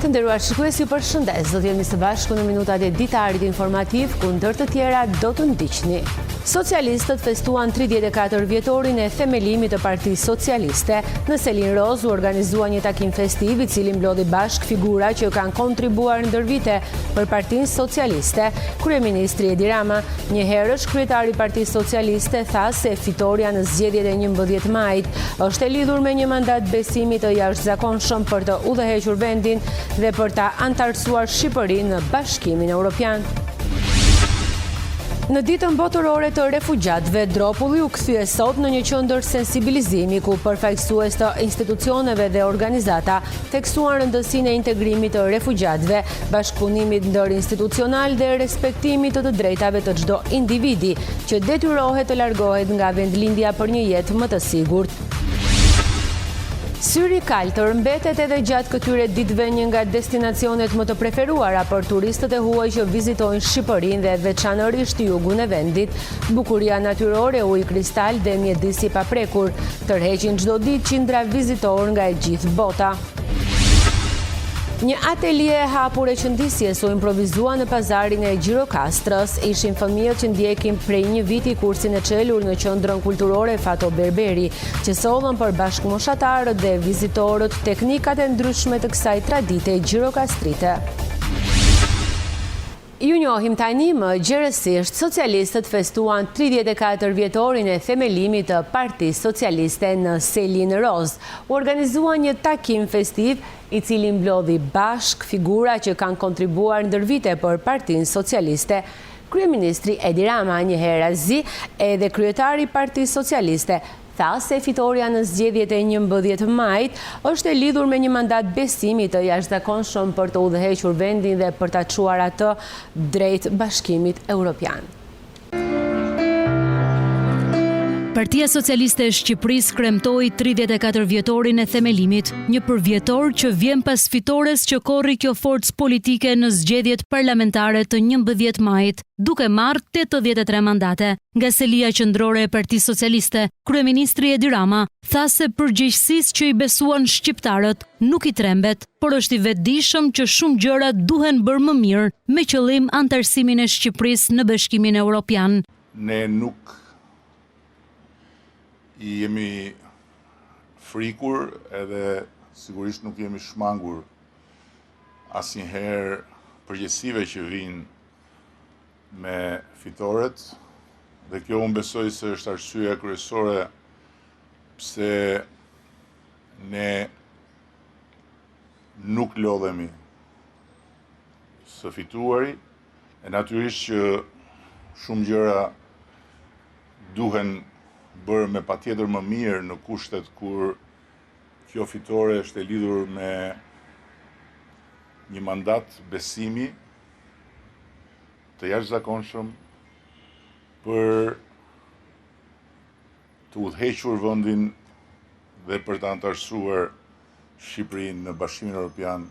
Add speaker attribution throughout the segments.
Speaker 1: Të nderuar shikues, ju përshëndes. Do të jemi së bashku në minutat e ditarit informativ, ku ndër të tjera do të ndiqni. Socialistët festuan 34 vjetorin e themelimit të Partisë Socialiste. Në Selin Roz u organizua një takim festiv i cili mblodhi bashk figura që kanë kontribuar ndër vite për Partinë Socialiste. Kryeministri Edi Rama, një herësh kryetari i Partisë Socialiste, tha se fitoria në zgjedhjet e 11 majit është e lidhur me një mandat besimi të jashtëzakonshëm për të udhëhequr vendin dhe për ta antarësuar Shqipërinë në Bashkimin Evropian. Në ditën botërore të refugjatëve, Dropulli u kthye sot në një qendër sensibilizimi ku përfaqësues të institucioneve dhe organizata theksuan rëndësinë e integrimit të refugjatëve, bashkëpunimit ndërinstitucional dhe respektimit të drejtave të çdo individi që detyrohet të largohet nga vendlindja për një jetë më të sigurt. Syri kaltër mbetet edhe gjatë këtyre ditëve një nga destinacionet më të preferuara për turistët e huaj që vizitojnë Shqipërinë dhe veçanërisht jugun e vendit. Bukuria natyrore, uji kristal dhe mjedisi paprekur tërheqin çdo ditë qindra vizitorë nga e gjithë bota. Një atelje e hapur e qëndisjes u improvizua në pazarin e Gjirokastrës. Ishin fëmijët që ndjekin prej një viti kursin e çelur në qendrën kulturore Fato Berberi, që sollën për bashkëmoshatarët dhe vizitorët teknikat e ndryshme të kësaj tradite gjirokastrite. Ju njohim tani më gjerësisht, socialistët festuan 34 vjetorin e themelimit të Partisë Socialiste në Selin Roz. U organizua një takim festiv i cili mblodhi bashk figura që kanë kontribuar ndër vite për Partinë Socialiste. Kryeministri Edi Rama, një herë edhe kryetari i Partisë Socialiste, tha se fitoria në zgjedhjet e 11 majit është e lidhur me një mandat besimi të jashtëzakonshëm për të udhëhequr vendin dhe për ta çuar atë drejt Bashkimit Evropian.
Speaker 2: Partia Socialiste e Shqipërisë kremtoi 34 vjetorin e themelimit, një përvjetor që vjen pas fitores që korri kjo forcë politike në zgjedhjet parlamentare të 11 majit, duke marrë 83 mandate. Nga selia qendrore e Partisë Socialiste, kryeministri Edi Rama tha se përgjegjësisë që i besuan shqiptarët nuk i trembet, por është i vetëdijshëm që shumë gjëra duhen bërë më mirë me qëllim antarësimin e Shqipërisë në Bashkimin Evropian.
Speaker 3: Ne nuk i jemi frikur edhe sigurisht nuk jemi shmangur asnjëherë përgjegjësive që vinë me fitoret, dhe kjo unë besoj se është arsyeja kryesore pse ne nuk lodhemi së fituari, e natyrisht që shumë gjëra duhen bërë me patjetër më mirë në kushtet kur kjo fitore është e lidhur me një mandat besimi të jashtëzakonshëm për të udhëhequr vendin dhe për të antarësuar Shqipërinë në Bashkimin Evropian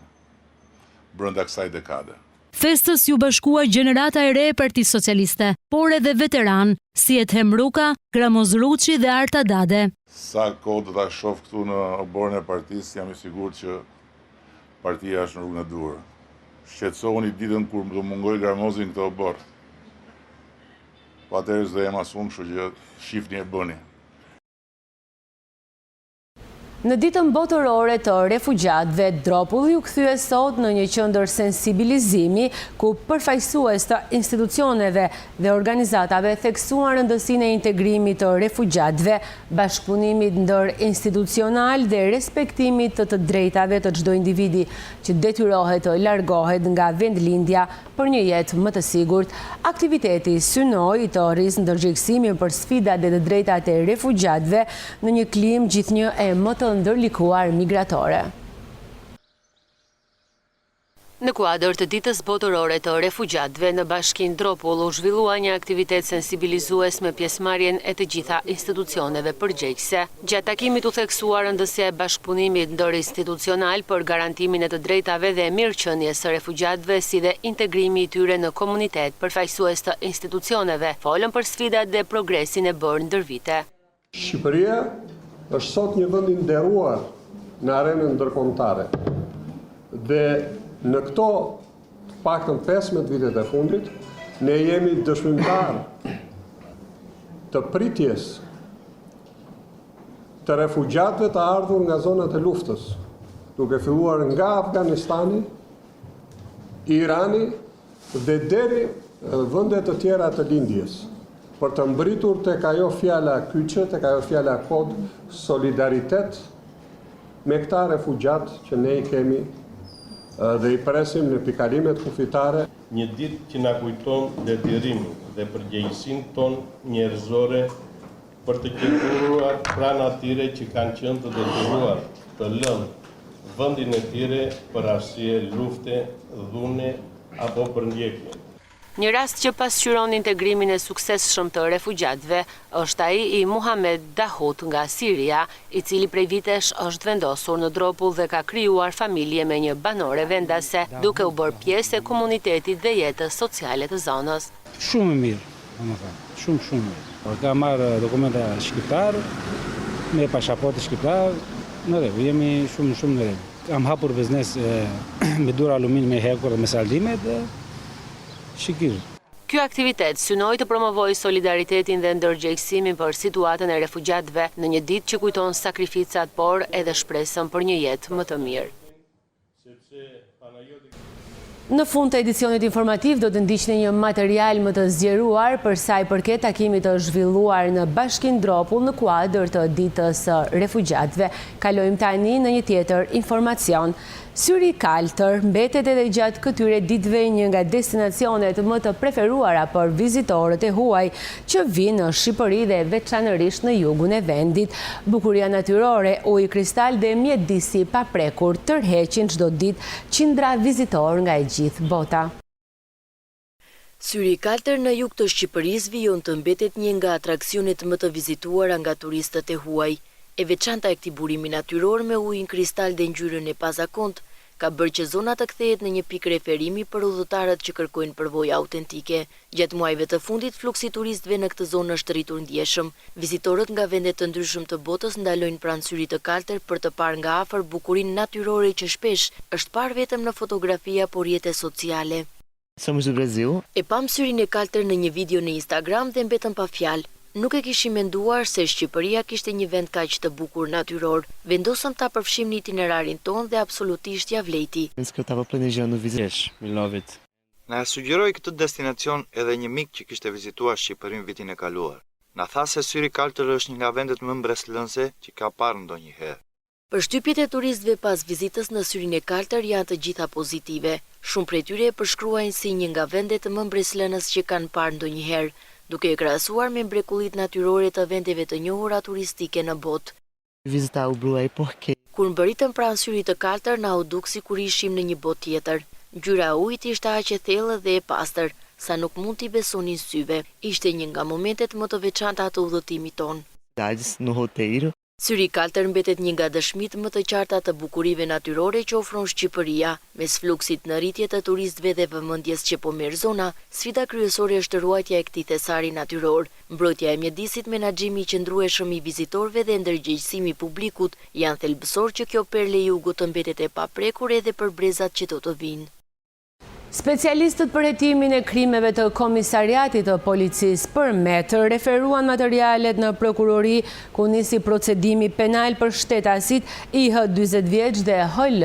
Speaker 3: brenda kësaj dekade.
Speaker 2: Festës ju bashkua gjenerata e re e Partisë Socialiste, por edhe veteran, si Ethem Ruka, Gramoz Ruçi dhe Arta Dade.
Speaker 3: Sa kohë do ta shoh këtu në oborrin e partisë, jam i sigurt që partia është në rrugën e duhur. Shqetësohuni ditën kur do mungoj Gramozin këtë obor. Po atëherë do jem asum, kështu që shifni e bëni.
Speaker 1: Në ditën botërore të refugjatëve, Dropulli u kthye sot në një qendër sensibilizimi ku përfaqësues të institucioneve dhe organizatave theksuan rëndësinë e integrimit të refugjatëve, bashkëpunimit ndërinstitucional dhe respektimit të drejtave të çdo individi që detyrohet të largohet nga vendlindja për një jetë më të sigurt. Aktiviteti synoi të rrisë ndërgjegjësimin për sfidat dhe të drejtat e refugjatëve në një klimë gjithnjë e më të ndërlikuar migratore. Në kuadër të ditës botërore të refugjatëve në Bashkinë Dropull u zhvillua një aktivitet sensibilizues me pjesëmarrjen e të gjitha institucioneve përgjegjëse. Gjatë takimit u theksua rëndësia e bashkëpunimit ndërinstitucional për garantimin e të drejtave dhe mirëqenies së refugjatëve, si dhe integrimi i tyre në komunitet. Përfaqësues të institucioneve folën për sfidat dhe progresin e bërë ndër vite.
Speaker 4: Shqipëria është sot një vend i nderuar në arenën ndërkombëtare dhe Në këto paktën 15 vitet e fundit, ne jemi dëshmimtar të pritjes të refugjatëve të ardhur nga zonat e luftës, duke filluar nga Afganistani, Irani dhe deri vendet të tjera të lindjes, për të mbritur tek ajo fjala kyçe, tek ajo fjala kod, solidaritet me këta refugjat që ne i kemi dhe i presim në pikarimet kufitare.
Speaker 5: Një ditë që na kujton detyrimin dhe përgjegjësinë tonë njerëzore për të qëndruar pranë atyre që kanë qenë të detyruar të lënë vendin e tyre për arsye lufte, dhune apo përndjekje.
Speaker 1: Një rast që pasqyron integrimin e suksesshëm të refugjatëve është ai i Muhamed Dahut nga Siria, i cili prej vitesh është vendosur në Dropull dhe ka krijuar familje me një banore vendase, duke u bërë pjesë e komunitetit dhe jetës sociale të zonës.
Speaker 6: Shumë e mirë, domethënë, shumë mirë. Ka marrë dokumenta shqiptar, me pasaportë shqiptar, në rregull, jemi shumë në rregull. Kam hapur biznes me dur alumin, me hekur dhe me saldime dhe shikir.
Speaker 1: Ky aktivitet synoi të promovojë solidaritetin dhe ndërgjegjësimin për situatën e refugjatëve në një ditë që kujton sakrificat, por edhe shpresën për një jetë më të mirë. Në fund të edicionit informativ do të ndiqni një material më të zgjeruar për sa i përket takimit të zhvilluar në Bashkinë Dropull në kuadër të ditës së refugjatëve. Kalojmë tani në një tjetër informacion. Syri kaltër mbetet edhe gjatë këtyre ditëve një nga destinacionet më të preferuara për vizitorët e huaj që vinë në Shqipëri dhe veçanërisht në jugun e vendit. Bukuria natyrore, uji kristal dhe mjedisi pa prekur tërheqin çdo ditë qindra vizitor nga e gjithë bota.
Speaker 7: Syri kaltër në jug të Shqipërisë vijon të mbetet një nga atraksionet më të vizituara nga turistët e huaj. E veçanta e këtij burimi natyror me ujin kristal dhe ngjyrën e pazakont ka bërë që zona të kthehet në një pikë referimi për udhëtarët që kërkojnë përvojë autentike. Gjatë muajve të fundit, fluksi turistëve në këtë zonë është rritur ndjeshëm. Vizitorët nga vende të ndryshëm të botës ndalojnë pranë syrit të kaltër për të parë nga afër bukurinë natyrore që shpesh është parë vetëm në fotografia por rrjetet sociale.
Speaker 8: Somos do Brasil.
Speaker 7: E pam syrin e kaltër në një video në Instagram dhe mbetëm pa fjalë. Nuk e kishim menduar se Shqipëria kishte një vend kaq të bukur natyror. Vendosëm ta përfshim në itinerarin ton dhe absolutisht ja vlejti.
Speaker 8: Que eu estava planejando visitar. We love it.
Speaker 9: Na sugjeroi këtë destinacion edhe një mik që kishte vizituar Shqipërinë vitin e kaluar. Na tha se syri kaltër është një nga vendet më mbreslënse që ka parë ndonjëherë.
Speaker 7: Përshtypjet e turistëve pas vizitës në syrin e kaltër janë të gjitha pozitive. Shumë prej tyre e përshkruajnë si një nga vendet më mbreslënës që kanë parë ndonjëherë, duke e krahasuar me mrekullitë natyrore të vendeve të njohura turistike në botë.
Speaker 8: Visitar o Brulé porque
Speaker 7: Kur mbërritëm pranë syrit të kaltër, na u duk sikur ishim në një botë tjetër. Ngjyra e ujit ishte aq e thellë dhe e pastër, sa nuk mund t'i besonin syve. Ishte një nga momentet më të veçanta të udhëtimit ton.
Speaker 8: no roteiro.
Speaker 7: Syri kaltër mbetet një nga dëshmitë më të qarta të bukurive natyrore që ofron Shqipëria. Mes fluksit në rritje të turistëve dhe vëmendjes që po merr zona, sfida kryesore është ruajtja e këtij thesari natyror. Mbrojtja e mjedisit, menaxhimi i qëndrueshëm i vizitorëve dhe ndërgjegjësimi i publikut janë thelbësor që kjo perle jugut të mbetet e paprekur edhe për brezat që do të vinë.
Speaker 1: Specialistët për hetimin e krimeve të Komisariatit të Policisë për Metër referuan materialet në prokurori ku nisi procedimi penal për shtetasit IH 40 vjeç dhe HL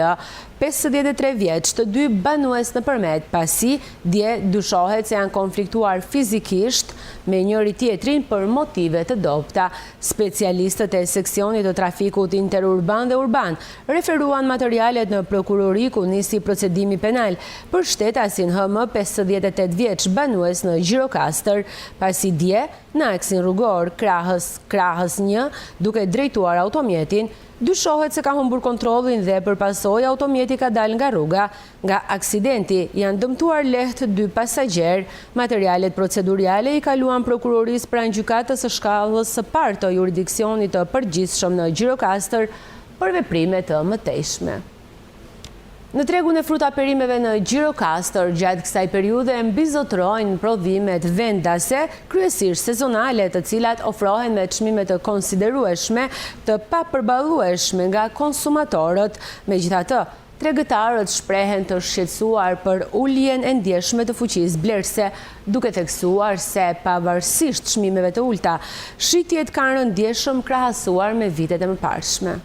Speaker 1: 53 vjeç, të dy banues në përmet, pasi dje dyshohet se janë konfliktuar fizikisht me njëri tjetrin për motive të dobta. Specialistët e seksionit të trafikut interurban dhe urban referuan materialet në prokurori ku nisi procedimi penal për shtetasin HM 58 vjeç banues në Gjirokastër, pasi dje në aksin rrugor Krahës 1, duke drejtuar automjetin, dyshohet se ka humbur kontrollin dhe përpasoj automjeti ka dal nga rruga. Nga aksidenti janë dëmtuar lehtë 2 pasagjer. Materialet proceduriale i kaluan prokurorisë pranë gjykatës së shkallës së parë të jurisdiksionit të përgjithshëm në Gjirokastër për veprime të mëtejshme. Në tregun e fruta perimeve në Gjirokastër, gjatë kësaj periudhe mbizotrojnë prodhimet vendase, kryesisht sezonale, të cilat ofrohen me çmime të konsiderueshme, të papërballueshme nga konsumatorët. Megjithatë, tregëtarët shprehen të shqetësuar për uljen e ndjeshme të fuqisë blerëse, duke theksuar se pavarësisht çmimeve të ulta, shitjet kanë rënë ndjeshëm krahasuar me vitet e mëparshme.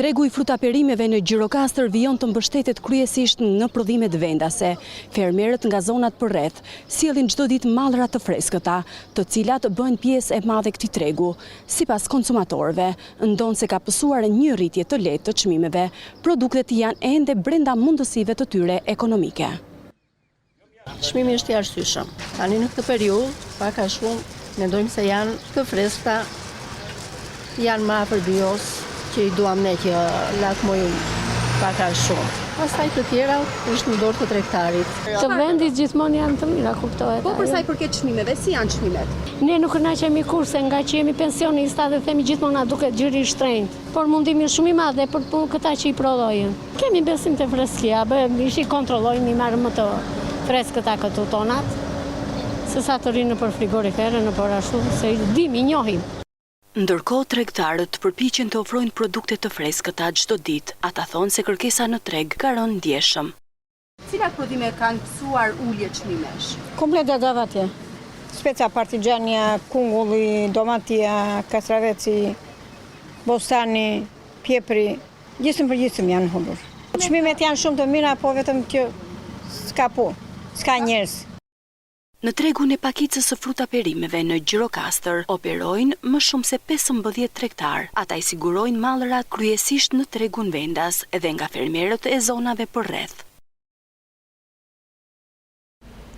Speaker 10: Tregu i frutaperimeve në Gjirokastër vijon të mbështetet kryesisht në prodhimet vendase. Fermerët nga zonat përreth sjellin çdo ditë mallra të freskëta, të cilat bëjnë pjesë e madhe këtij tregu. Sipas konsumatorëve, ndonë se ka pësuar një rritje të lehtë të çmimeve, produktet janë ende brenda mundësive të tyre ekonomike.
Speaker 11: Çmimi është i arsyeshëm. Tani në këtë periudhë, pak a shumë, mendojmë se janë të freskëta, janë më afër bios, që i duam ne që lakmojmë pak a shumë. Pastaj të tjera është në dorë të tregtarit.
Speaker 12: Të vendit gjithmonë janë të mira, kuptohet.
Speaker 10: Po për sa i përket çmimeve, si janë çmimet?
Speaker 12: Ne nuk kënaqemi kurse nga që jemi pensionista dhe themi gjithmonë na duket gjyri i shtrenjtë, por mundimi është shumë i madh për këta që i prodhojnë. Kemi besim te freskia, i kontrollojmë, i marrëm më të freskëta këtu tonat, se sa të rinë nëpër frigorifere, nëpër ashtu, se i njohim.
Speaker 10: Ndërkohë tregtarët përpiqen të ofrojnë produkte të freskëta çdo ditë. Ata thonë se kërkesa në treg ka rënë ndjeshëm. Cilat prodhime kanë pësuar ulje çmimesh?
Speaker 13: Komplet gavatje. Speca partigjania, kungulli, domatia, kastraveci, bostani, pjepri, gjithëm janë humbur. Çmimet janë shumë të mira, po vetëm që s'ka njerëz.
Speaker 10: Në tregun e pakicës së frutaperimeve në Gjirokastër operojnë më shumë se 15 tregtar. Ata i sigurojnë mallrat kryesisht në tregun vendas dhe nga fermerët e zonave përreth.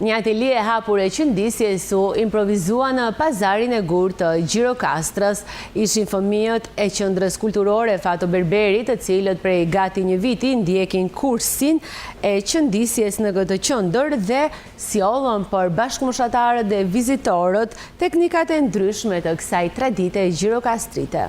Speaker 1: Një atelje e hapur e qëndisjes u improvizua në pazarin e gur të Gjirokastrës. Ishin fëmijët e qendrës kulturore Fato Berberi, të cilët prej gati një viti ndjekin kursin e qëndisjes në këtë qendër dhe sjollën për bashkëmoshatarët dhe vizitorët teknikat e ndryshme të kësaj tradite gjirokastrite.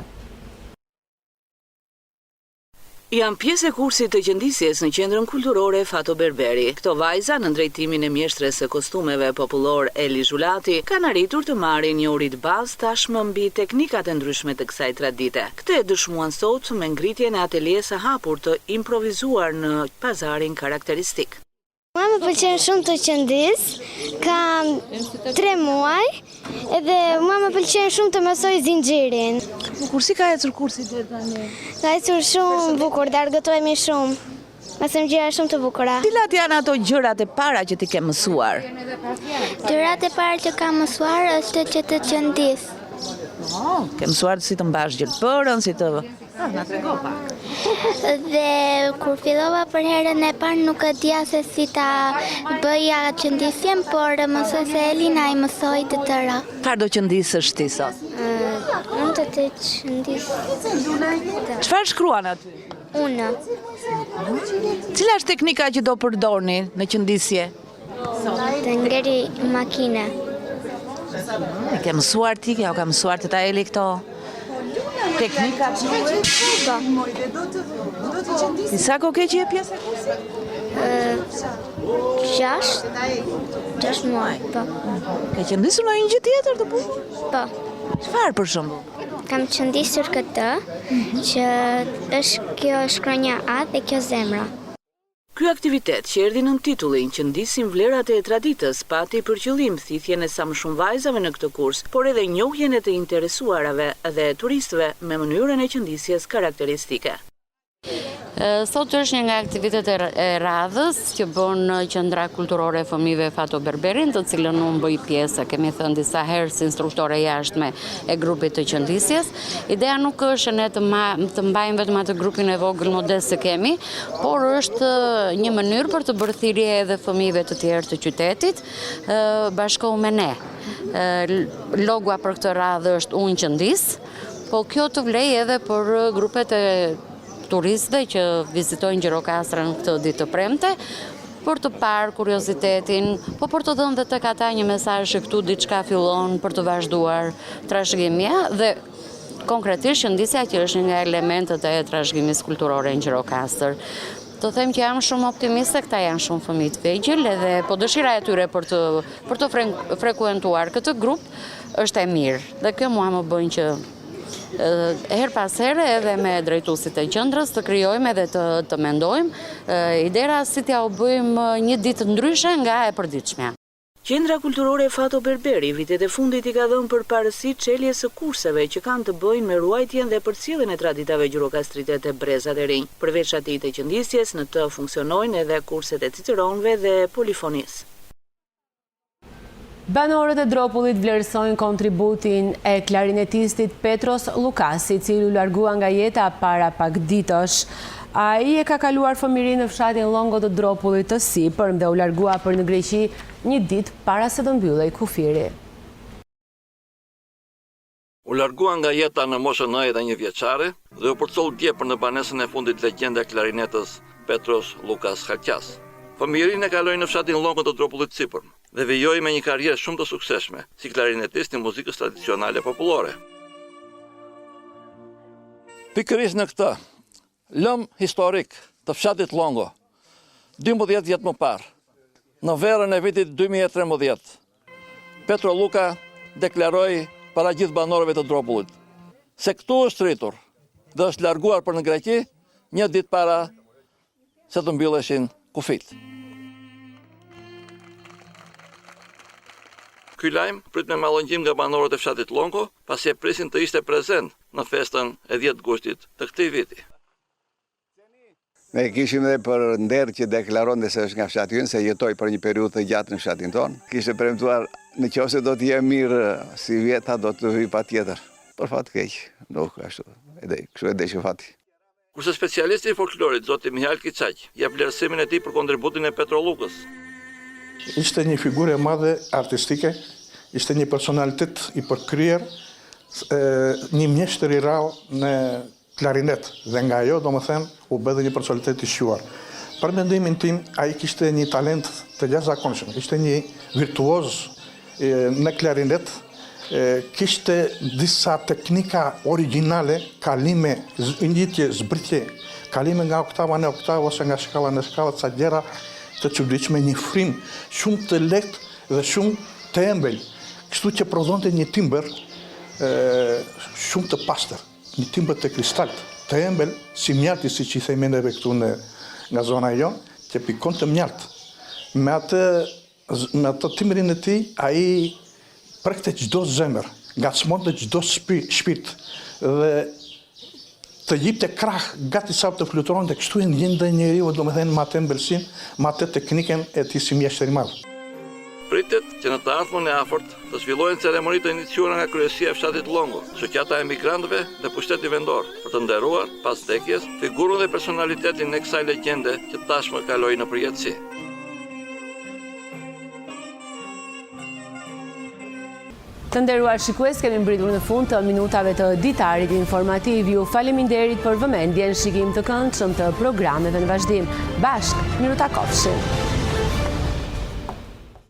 Speaker 14: Janë pjesë e kursit të qëndisjes në qendrën kulturore Fato Berberi. Këto vajza, në drejtimin e mjeshtres së kostumeve popullor Eli Zhulati, kanë arritur të marrin një uri të bazë tashmë mbi teknikat e ndryshme të kësaj tradite. Këtë e dëshmuan sot me ngritjen e ateljes së hapur të improvizuar në pazarin karakteristik.
Speaker 15: Mua më pëlqen shumë të qëndis, kam 3 muaj, edhe mua më pëlqen shumë të mësoj zinxhirin.
Speaker 16: Si ka ecur kursi deri tani?
Speaker 15: Ka ecur shumë bukur, dargëtohemi shumë. Mësojmë gjëra shumë të bukura.
Speaker 16: Cilat janë ato gjërat e para që ti ke mësuar?
Speaker 15: Gjërat e para që kam mësuar është që të qëndis.
Speaker 16: Ke mësuar si të mbash gjelbërën, si të...
Speaker 15: Na trego pak. Dhe kur fillova për herën e parë nuk e dija se si ta bëja qëndisjen, por mësoj se Elina i mësoi të tëra.
Speaker 16: Çfarë do qëndisësh ti sot?
Speaker 15: Unë të qëndis.
Speaker 16: Çfarë shkruan aty?
Speaker 15: Unë.
Speaker 16: Cila është teknika që do përdorni në qëndisje?
Speaker 15: Të ngeri makine.
Speaker 16: Ke mësuar ti, ka mësuar të ta Eli këto teknika që ti sa ko ke që je pjesë e kursit?
Speaker 15: 6 muaj, po.
Speaker 16: Ke qëndisur në një gjë tjetër të bukur?
Speaker 15: Po.
Speaker 16: Çfarë për shembull?
Speaker 15: Kam qëndisur këtë, që është kjo shkronja A dhe kjo zemra.
Speaker 14: Ky aktivitet që erdhi nën titullin Qëndisim vlerat e traditës pati për qëllim thithjen e sa më shumë vajzave në këtë kurs, por edhe njohjen e të interesuarave dhe turistëve me mënyrën e qëndisjes karakteristike.
Speaker 17: Sot është një nga aktivitetet e radhës që bën Qendra Kulturore e Fëmijëve Fato Berberin, të cilën unë bëj pjesë, kemi thënë disa herë si instruktore jashtme e grupit të qëndisjes. Ideja nuk është ne të mbajmë vetëm atë grupin e vogël modest që kemi, por është një mënyrë për të bërë thirrje edhe fëmijëve të tjerë të qytetit, bashkohu me ne. Logoa për këtë radhë është Unë qëndis, po kjo të vlej edhe për grupet e turistëve që vizitojnë Gjirokastrën këtë ditë të premte, për të parë kuriozitetin, po për të dhënë dhe tek ata një mesazh që këtu diçka fillon për të vazhduar trashëgimia dhe konkretisht qëndisja që është një nga elementet e trashëgimisë kulturore në Gjirokastër. Të them që jam shumë optimiste, këta janë shumë fëmijë të vegjël edhe po dëshira e tyre për të frekuentuar këtë grup është e mirë. Dhe kjo mua më bën që her pas here edhe me drejtuesit e qendrës të krijojmë edhe të mendojmë idera si t'ja u bëjmë një ditë ndryshe nga e përditshmja.
Speaker 14: Qendra Kulturore Fato Berberi vitet e fundit I ka dhënë përparësi çeljes së kurseve që kanë të bëjnë me ruajtjen dhe përcjelljen e traditave gjurokastrite të brezat e rinj. Përveç atij të qëndisjes, në të funksionojnë edhe kurset e ciceronëve dhe polifonisë.
Speaker 1: Banorët e Dropullit vlerësojnë kontributin e klarinetistit Petros Lukasi, I cili u largua nga jeta para pak ditësh. Ai e ka kaluar fëmijërinë në fshatin Longo të Dropullit të Sipërm dhe u largua për në Greqi një ditë para se të mbyllej kufiri.
Speaker 18: U largua nga jeta në moshën 91 vjeçare dhe u përcoll dje për në banesën e fundit legjenda e klarinetës Petros Lukas Halqias. Fëmijërinë e kaloi në fshatin Longo të Dropullit të Sipërm dhe vijoi me një karrierë shumë të suksesshme si klarinetist I muzikës tradicionale popullore. Pikërisht në këtë lëm historik të fshatit Longo, 12 vjet më parë, në verën e vitit 2013, Petro Luka deklaroi para gjithë banorëve të Dropullit se këtu është rritur dhe është larguar për në Greqi një ditë para se të mbylleshin kufit. Ky lajm prit me mallëngjim nga banorët e fshatit Longo, pasi e prisin të ishte prezent në festën e 10 gushtit të këtij viti.
Speaker 19: Ne kishim dhe për nder që deklaron dhe se është nga fshati ynë, se jetoj për një periudhë të gjatë në fshatin tonë. Kishte premtuar në qoftë do të jem mirë si vjeta, do të hyj patjetër. Por fat keq, nuk ashtu. Kështu e deshë fati.
Speaker 18: Kurse specialisti I folklorit, zoti Mihail Kicaq, jep vlerësimin e tij për kontributin e Petro Lukës.
Speaker 20: Ishte një figurë e madhe artistike, ishte një personalitet I përkryer, një mjeshtër I rrallë në klarinet dhe nga ajo domethënë u bë dhe një personalitet I shquar. Për mendimin tim, ai kishte një talent të jashtëzakonshëm, ishte një virtuoz në klarinet, kishte disa teknika origjinale, kalime, ngjitje, zbritje, kalime nga oktava në oktavë ose nga shkalla në shkallë, ca gjëra të çuditshme, një frim shumë të lehtë dhe shumë të ëmbël, kështu që prodhonte një timbër shumë të pastër. Një timbër të kristalt, të ëmbël, si mjalti, siç I themi neve këtu nga zona jonë, që pikon të mjalt. Me atë timbrin e tij, ai prekte çdo zemër, ngacmonte çdo shpirt dhe të jipte krah gati sa të fluturonte, kështu e ndjente njeriu, domethënë me atë ëmbëlsinë, me atë teknikën e tij si mjeshtër I madh.
Speaker 18: Pritet që në të ardhmen e afërt të zhvillojnë ceremonitë të iniciuara nga kryesia e fshatit Longo, shoqata e emigrantëve dhe pushteti vendor, për të nderuar pas vdekjes figurën dhe personalitetin e kësaj legjende që tashmë kaloi në përjetësi.
Speaker 1: Të nderuar shikues, kemi mbritur në fund të minutave të ditarit informativ. Ju faleminderit për vëmendjen, shikim të këndshëm të programeve në vazhdim. Bashk, miru takofshim.